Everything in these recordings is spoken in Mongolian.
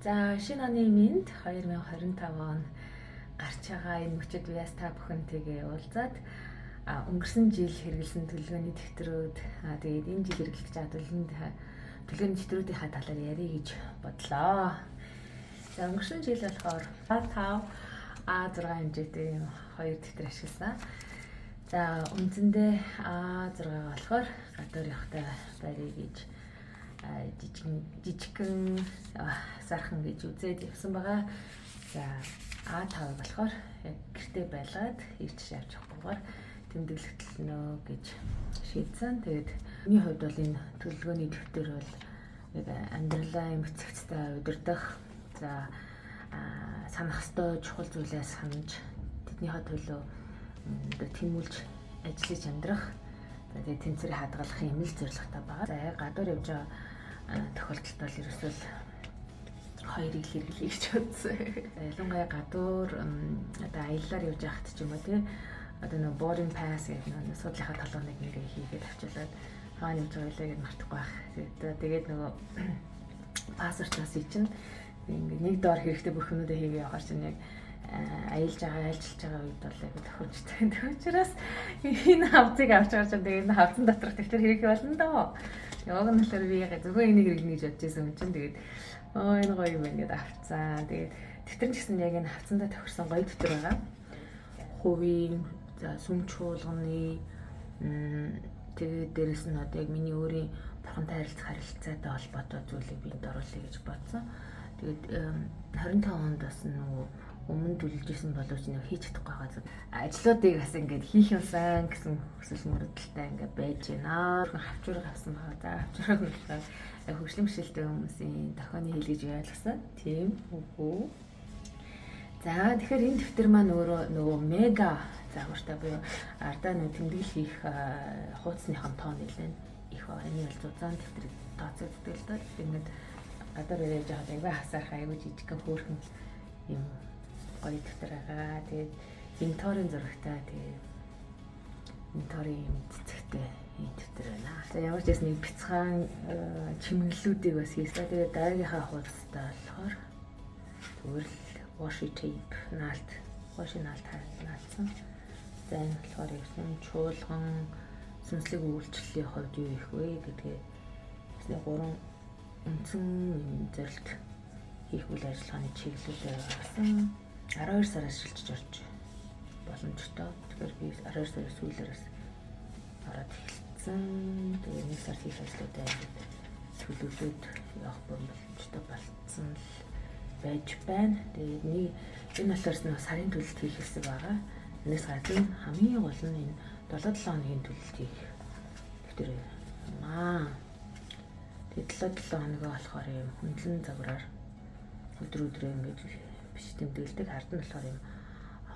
За шинэ оны мэнд 2025 он гарч байгаа энэ мөчид вяз та бүхэнтэйгээ уулзаад өнгөрсөн жил хэрэгэлсэн төлөвлөгөөний дэвтрүүд тэгээд энэ жил хэрэглэж байгаа төлөвлөгөөний дэвтрүүдийнхаа талаар ярих гэж бодлоо. За өнгөрсөн жил болохоор A5 A6 хэмжээтэй хоёр дэвтэр ашигласан. За үндсэндээ A6 болохоор гадуур явахтай барья гэж жижигхэн сархан гэж үзээд явсан байгаа. За A5 болохоор яг гэртээ байлгаад ирж авч явахгүйгээр тэмдэглэгдэлнэ гэж шийдсэн. Тэгээд миний хувьд бол энэ төлөвлөгөөний дэвтэр бол яг амьдралаа эмгэцэгцтэй удирдах, за санах ёстой чухал зүйлээ санаж тэднийхээ төлөө тэмүүлж ажиллаж амьдрах, тэгээд тэнцвэрийг хадгалах юм л зорилготой байгаа. За яг гадуур явж байгаа тохиолдолд бол ерөөсөө хоёрыг хэрэглэе гэж бодсон. Ялангуяа гадуур одоо аяллаар явж байхад ч юм уу тий одоо нэг boarding pass гэх нэг судлахаа толгоныг ингээ хийгээд авчиалаад хаана явж байгаа вэ гэж мартахгүй байх. Тэгээд нөгөө пассвортоос чинь ингээ нэг доор хэрэгтэй бүх юмудаа хийгээ явахаар чинь яг ажиллаж байгаа үед бол яг тохиолжтой. Тэр учраас энэ хавцыг авч гарч тэгээд энэ хавцан доторх дэвтэр хэрэглэх болно доо. Яг нь л би яг зөвхөн энийг хэрэглэнэ гэж бодож байсан юм чинь тэгээд энэ гоё юм ингээд авцсан. Тэгээд дэвтэр нь ч гэсэн яг энэ хавцандаа тохирсон гоё дэвтэр байгаа. Хувийн за сүм чуулганы тэгээд дээрэс нь одоо яг миний өөрийн бурхантай харилцаатай холбоотой зүйлийг би энд оруулъя гэж бодсон. Тэгээд 25 онд бас нөгөө өмнө төлөвлөжсэн боловч нэг хийж чадахгүй байгаа. Ажлуудыг бас ингээд хийх юмсан гэсэн хүсэл мөрөдөлтэй ингээд байж байна. Хавчуурыг авсан байгаа. За хавчуурыг нь болохоор хөгжлийн бишэлтэй хүмүүсийн дохионы хил гэж ойлгосон. Тийм үгүй. За тэгэхээр энэ дэвтэр маань нөгөө мега загвартай буюу ардаа нэг тэмдэглэл хийх хуудасныхан тоо нэлээд их байна. Энэ бол 100 дэвтрийг тооцогддог л доо. Ингээд гадар ирэж байгаа айгүй хасаарах айгүй жижигхэн хөөрхөн юм гоё дэвтэр байгаа. Тэгээд инторын зурагтай тэгээд инторын юм цэцэгтэй энэ дэвтэр байна. За ямар ч гэсэн нэг бяцхан чимэглэлүүдийг бас хийсэн. Тэгээд дараагийнхаа хуудастай болохоор зүгээр л washi tape washi наалт наалцсан. За энэ болохоор явсан чуулган сүнслэг үйлчлэлийн хувьд юу их вэ гэдгээ нэг 3 үндсэн зорилт хийх үйл ажиллагааны чиглэлээр гаргасан. 12 сараас шилжиж орж боломжтой. Тэгэхээр би 12 сарын сүүлээрээс ороод эхэлсэн. Тэгээ 1 сар хийх ажлуудаа төлөвлөд явах боломжтой болсон л байж байна. Тэгээ энэ болохоор нэг сарын төлөлт хийх хэсэг байгаа. Энэс гадна хамгийн гол нь энэ 7-7 хоногийн төлөлт хийх дэвтэр байна. Тэгээ 7-7 хоногоо болохоор юм хөндлөн загвараар өдрөөр ингэж биш тэмдэглэдэг. Ард нь болохоор юм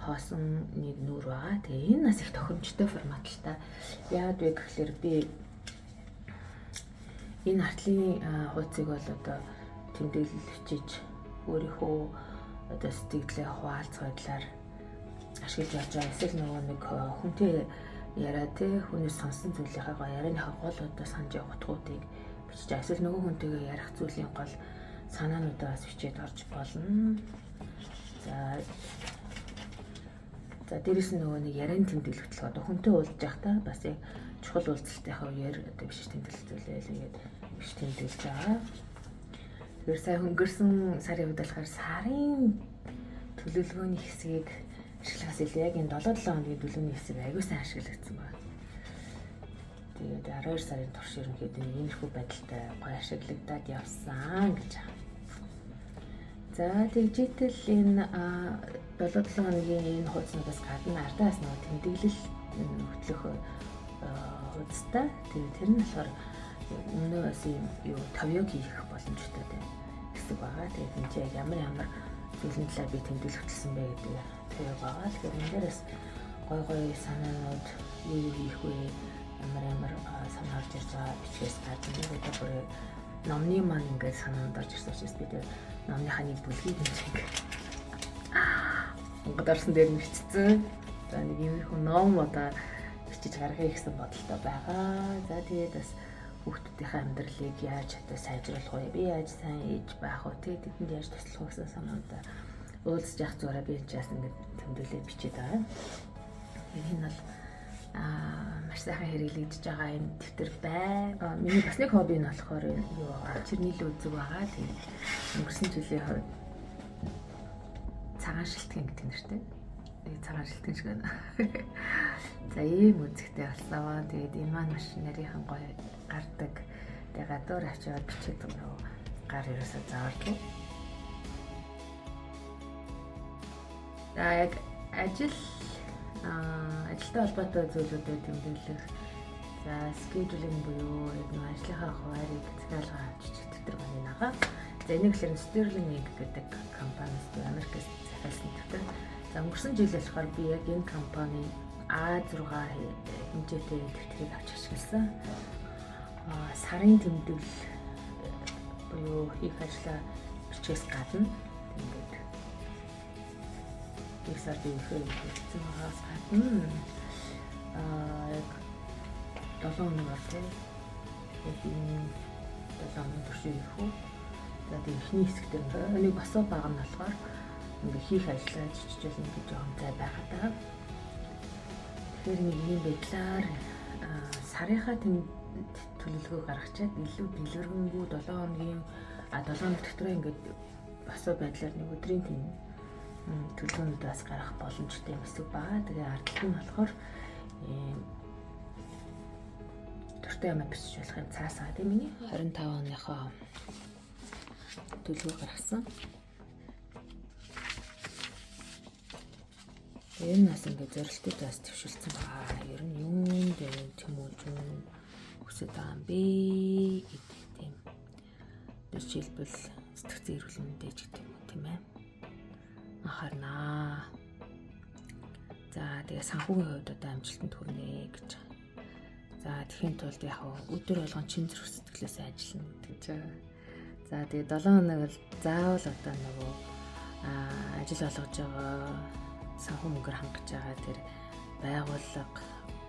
хоосон нэг нүур байгаа. Тэгээ энэ нас их тохиромжтой формат л та. Яагаад вэ гэхээр би энэ артлын хуудсыг бол одоо тэмдэглэлчиж өөрийнхөө одоо сэтгэлээ хуваалцахаар ашиглаж явж байгаа. Эсвэл нөгөө нэг хүнтэй яриа тий хүнээс сонсон зүйлийнхаа ярианыхаа гол одоо санаж явахтуудыг бичиж эсвэл нөгөө хүнтэйгээ ярих зүйлийн гол санаануудаас бичээд орж болно. За дээрэс нь нөгөө нэг ярианы тэмдэглэлт одоо хүнтэй уулзж байхдаа бас яг чухал уулзалтынхаа үеэр одоо биш тэмдэглэлцүүлээл ингээд биш тэмдэглэж байгаа. Тэгэхээр сая өнгөрсөн сарын үед болохоор сарын төлөвлөгөөний хэсгийг ашиглахаас илүү яг энэ 7-7 хоногийн төлөвлөгөөний хэсэг аягүй сайн ашиглагдсан байна. Тэгээд 12 сарын турш ерөнхийдөө иймэрхүү байдалтай гоё ашиглагдаад явсан гэж байна. За тэгжээтэл энэ 7-7 хоногийн энэ хуудаснаас гадна ардаас нэг тэмдэглэл хөтлөх хуудастай. Тэгээд тэр нь болохоор өмнөө бас юу тавьёг хийх боломжтой хэсэг байгаа. Тэгээд энэ яг ямар зүйлэн талаар би тэмдэглэл хөтлсөн бэ гэдэг тавьёг байгаа. Тэгэхээр энэ дээрээс гой санаанууд юу хийх вэ? Ямар санаа орж ирж байгаа бичгээс гадна нэг удаа бүр номны маань ингээд санаанд орж ирсэн учраас бид номныхаа нэг бүлгийг нэг Монгол орсон дээр бичсэн. За нэг иймэрхүү ном одоо бичиж гаргая гэсэн бодолтой байгаа. За тэгээд бас хүүхдүүдийнхээ амьдралыг яаж одоо сайжруулах вэ? Би яаж сайн ээж байх вэ? Тэдэнд яаж туслах вэ гэсэн санаанд уулзж явах зүгээр би энэ ингээд тэмдэглээд бичээд байгаа. Энэ бол маш сайхан хэрэглэгдэж байгаа энэ дэвтэр байна. Миний бас нэг хобби нь болохоор юу чирнийл үзэг байгаа. Тэгээд өнгөрсөн жилийн хувьд цагаан шилтгэн гэдэг нэртэй. Цагаан шилтгэн шиг байна. За ийм үзэгтэй болсон. Тэгээд энэ маань маш нарийнхан гоё гардаг. Тэгээд гадуур авчиад бичээд нөгөө гар ерөөсөө заавардаг. За яг ажилтай холбоотой зүйлүүдэд тэмдэглэх. За scheduling буюу яг нэг ажлынхаа хуваарийг захиалга авчиж дэвтэр байна нагаа. За энийг л Sterling гэдэг компаниас Америкээс захиалсан дэвтэр. За өнгөрсөн жил болохоор би яг энэ компани А6 хэмжээтэй дэвтрийг авч ашигласан. Сарын тэмдэглэл буюу хийх ажлаа бичээс гадна ингээд ихсар дийхээ хийсэн байгаас гадна яг 7 хоног болтой. Яг энэ 7 хоног туршиж ирэх үү. За тийм ихний хэсэгтэр нэг босоо байгаа нь болохоор ингээд хийх ажлаа жижигжүүлэн гэж жоохон зай байгаад байгаа. Тэгэхээр нэг юм байдлаар сарынхаа төлөвлөгөө гаргачаад илүү дэлгэрэнгүй 7 хоногийн 7 хоног дотроо ингээд босоо байдлаар нэг өдрийн тийм төлөвлөгөөнд бас гаргах боломжтой юм эсвэл баа. Тэгээ ард нь болохоор дуртай юм бичиж болох юм цаасаа тийм миний 25 оныхоо төлөвлөгөө гаргасан. Энэ нас ингээд зорилтуудаас төвшөлсөн байгаа. Ер нь юунд тэмүүлж хүсэж байгаа юм бэ гэдэг тийм. Жишээлбэл сэтгцэн эрүүл мэндэж гэдэг юм уу тийм ээ. Анхаарнаа. За тэгээ санхүүгийн хувьд одоо амжилтанд хүрнэ гэж. За тэхийн тулд яг өдөр болгон чин зүрх сэтгэлээс ажиллана гэдэг чинь. За тэгээ 7 хоног бол заавал одоо нөгөө ажил олгож байгаа санхүү мөнгөөр хангаж байгаа тэр байгууллага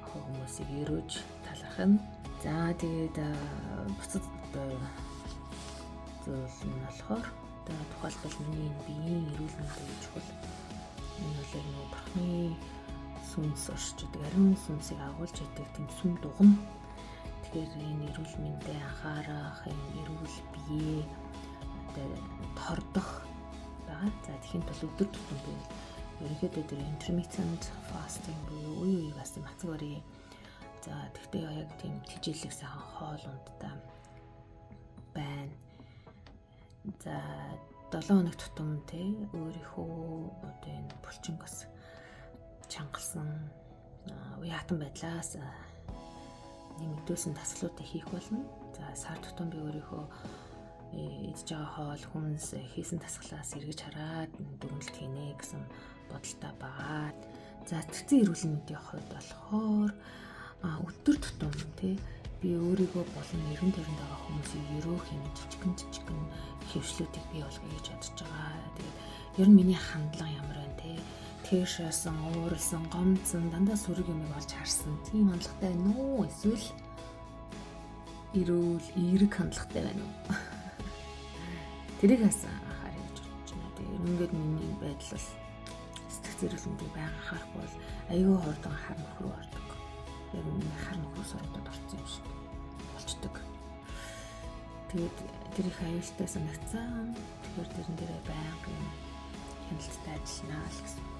хүмүүсийг өрөөж талархна. За тэгээд буцад зүйл нь болохоор тухайлбал миний биеийн эрүүл мэндийн чухал энэ бол нэг бурхны сүнс оршиж ариун сүнсийг агуулж идэг тийм сүм дугам. Тэгэхээр энэ эрүүл мэндэд анхаарах, энэ эрүүл бие тордох байгаа. За тэгэхээр бол өдөр тутам би ерөнхийдөө тэр intermittent fasting буюу үе үеигээс мацаг барыг. За тэгтээ яг тийм тэжээлэг сайхан хоол ундтай байна. За 7 хоног тутам те өөрийнхөө одоо энэ булчингос чангалсан үе хатан байдлаас нэмэгдүүлсэн дасгалуудыг хийх болно. За сар тутам би өөрийнхөө идж байгаа хоол хүнс хийсэн дасгалаас эргэж хараад дүгнэлт хийнэ гэсэн бодолтой байгаа. За цэцэн эрүүл мэндийн хувьд болохоор өдөр тутам тий би өөрийгөө болон эргэн тойронд байгаа хүмүүсийг өрөөх юм жижигэн хөвшлүүдийг бий болгоё гэж бодож байгаа. Тэгээд ер нь миний хандлага ямар байна тий тээшээсэн, ууралсан, гомдсон, дандаа сүрэг юм болж харсан. Тийм хандлагатай байна уу? Эсвэл эерэг хандлагатай байна уу? Тэрийг хасан анхаарах гэж бодож байна. Тэгээд ингээд миний байдал бол сэтгцэн эрүүл мэндийг байнга анхаарахгүй бол аюу хурдан хар нөхрөө ордог. Яг миний хар нөхрөөс ордод орсон юм шиг болчдөг. Тэгээд тэр их аюултай санагцсан. Тэгэхээр тэрэн дээрээ байнга хяналттай ажиллана л гэсэн.